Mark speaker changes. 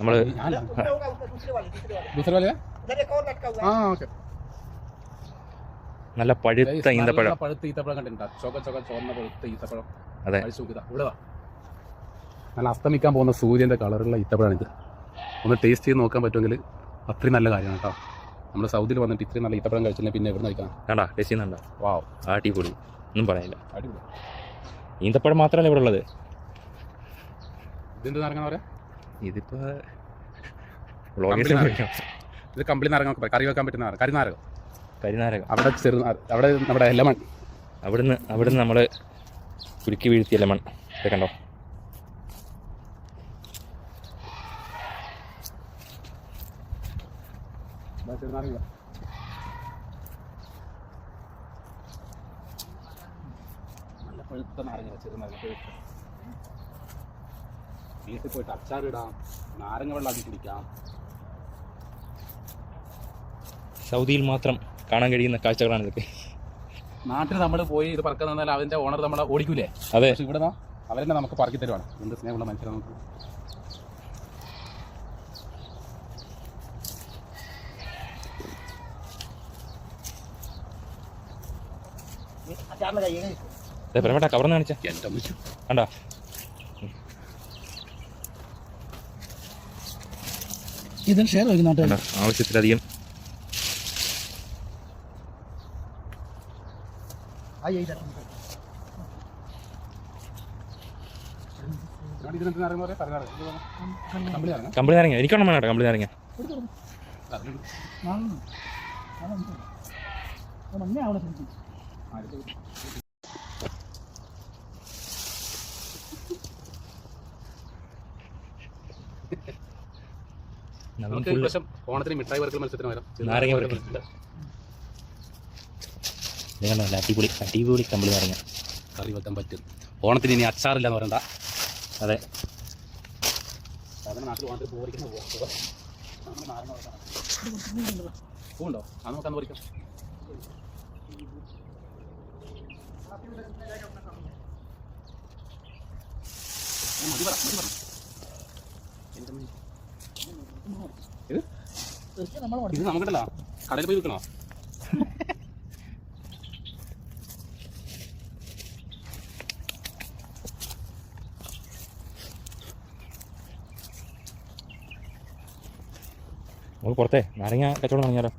Speaker 1: നമ്മൾ നല്ല പഴുത്ത ഈന്തപ്പഴം.
Speaker 2: പഴുത്ത ഈത്തപ്പഴം കണ്ടിട്ടുണ്ടോ? ചോന്ന പഴുത്ത ഈത്തപ്പഴം.
Speaker 1: അതെ,
Speaker 2: നല്ല അസ്തമിക്കാൻ പോകുന്ന സൂര്യൻ്റെ കളറുള്ള ഈത്തപ്പഴമാണിത്. ഒന്ന് ടേസ്റ്റ് ചെയ്ത് നോക്കാൻ പറ്റുമെങ്കിൽ അത്രയും നല്ല കാര്യമാണ് കേട്ടോ. നമ്മൾ സൗദിയിൽ വന്നിട്ട് ഇത്രയും നല്ല ഈത്തപ്പഴം കഴിച്ചില്ലെങ്കിൽ പിന്നെ എവിടെ കഴിക്കണം?
Speaker 1: കണ്ടാ ടേസ്റ്റ് ചെയ്യുന്നുണ്ടോ?
Speaker 2: വാവ്,
Speaker 1: അടിപൊളി, ഒന്നും പറയാനില്ല.
Speaker 2: അടിപൊളി.
Speaker 1: ഈന്തപ്പഴം മാത്രമല്ല ഇവിടെ ഉള്ളത്.
Speaker 2: ഇതെന്ത് നാരങ്ങ പറയാ?
Speaker 1: ഇതിപ്പോ
Speaker 2: ഇത് കമ്പിളി നാരങ്ങ, കറി വെക്കാൻ പറ്റുന്ന കരിനാരകം.
Speaker 1: അവിടെ
Speaker 2: അവിടെ നമ്മുടെ ലെമൺ,
Speaker 1: അവിടുന്ന് നമ്മൾ കുരുക്കി വീഴ്ത്തിയ ലെമൺ കണ്ടോ.
Speaker 2: നല്ല പഴുത്ത നാരങ്ങ, ചെറുനാരങ്ങ. വീട്ടിൽ പോയിട്ട് അച്ചാറിടാം, നാരങ്ങ വെള്ളം ആക്കി കുടിക്കാം.
Speaker 1: സൗദിയിൽ മാത്രം കാണാൻ കഴിയുന്ന കാഴ്ചകളാണ് ഇതൊക്കെ.
Speaker 2: നാട്ടിൽ നമ്മൾ പോയി ഇത് പറക്കാൻ തന്നാൽ അതിൻ്റെ ഓണർ നമ്മളെ ഓടിക്കൂലേ?
Speaker 1: അതെ,
Speaker 2: പക്ഷെ ഇവിടെ അവരെന്നെ നമുക്ക് പറക്കി തരുവാണ്. എന്ത് സ്നേഹമുള്ള മനുഷ്യരാണ് നമുക്ക്.
Speaker 1: പ്രേമേട്ടാ കവർന്ന് കാണിച്ച കണ്ടാ. ആവശ്യത്തിലധികം കമ്പിളി നാരങ്ങ. എനിക്കൊന്നും വേണം കേട്ടോ കമ്പിളി നാരങ്ങ.
Speaker 2: ഓണത്തിന് മിഠായി വറുക്കൽ മത്സരത്തിന് വരാം.
Speaker 1: നാരങ്ങ അടിപൊളി കമ്പിളി നാരങ്ങ
Speaker 2: കറി വെക്കാൻ പറ്റും. ഓണത്തിന് ഇനി അച്ചാറില്ലാന്ന് പറയണ്ട.
Speaker 1: അതെ,
Speaker 2: നാട്ടിൽ ഓണത്തിന് പൂണ്ടോ? അത് നോക്കാൻ പറിക്കാം. ഇത് നമുക്കിട്ടല്ല, കടയിൽ പോയി വിൽക്കണോ?
Speaker 1: നമുക്ക് പുറത്തെ നാരങ്ങ കച്ചവടം തുടങ്ങിയാലോ?